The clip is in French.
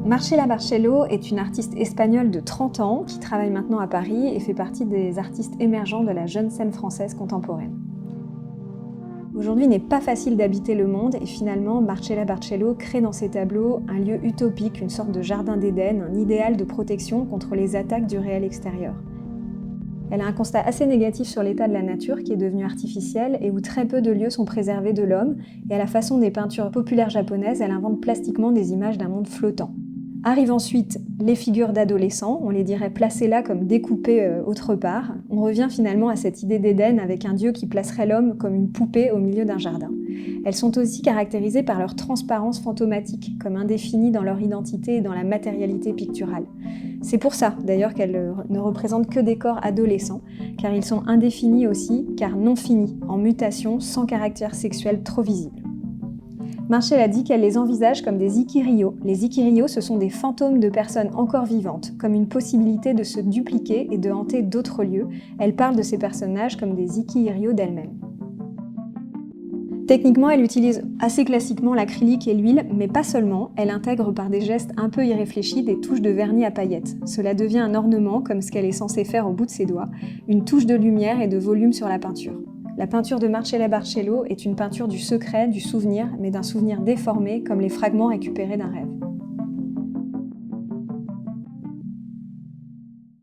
Marcela Barceló est une artiste espagnole de 30 ans qui travaille maintenant à Paris et fait partie des artistes émergents de la jeune scène française contemporaine. Aujourd'hui, il n'est pas facile d'habiter le monde et finalement, Marcela Barceló crée dans ses tableaux un lieu utopique, une sorte de jardin d'Éden, un idéal de protection contre les attaques du réel extérieur. Elle a un constat assez négatif sur l'état de la nature qui est devenu artificiel et où très peu de lieux sont préservés de l'homme, et à la façon des peintures populaires japonaises, elle invente plastiquement des images d'un monde flottant. Arrivent ensuite les figures d'adolescents, on les dirait placées là comme découpées autre part. On revient finalement à cette idée d'Éden avec un dieu qui placerait l'homme comme une poupée au milieu d'un jardin. Elles sont aussi caractérisées par leur transparence fantomatique, comme indéfinies dans leur identité et dans la matérialité picturale. C'est pour ça d'ailleurs qu'elles ne représentent que des corps adolescents, car ils sont indéfinis aussi, car non finis, en mutation, sans caractère sexuel trop visible. Marcela dit qu'elle les envisage comme des ikiryō. Les ikiryō, ce sont des fantômes de personnes encore vivantes, comme une possibilité de se dupliquer et de hanter d'autres lieux. Elle parle de ces personnages comme des ikiryō d'elle-même. Techniquement, elle utilise assez classiquement l'acrylique et l'huile, mais pas seulement. Elle intègre par des gestes un peu irréfléchis des touches de vernis à paillettes. Cela devient un ornement, comme ce qu'elle est censée faire au bout de ses doigts, une touche de lumière et de volume sur la peinture. La peinture de Marcela Barceló est une peinture du secret, du souvenir, mais d'un souvenir déformé comme les fragments récupérés d'un rêve.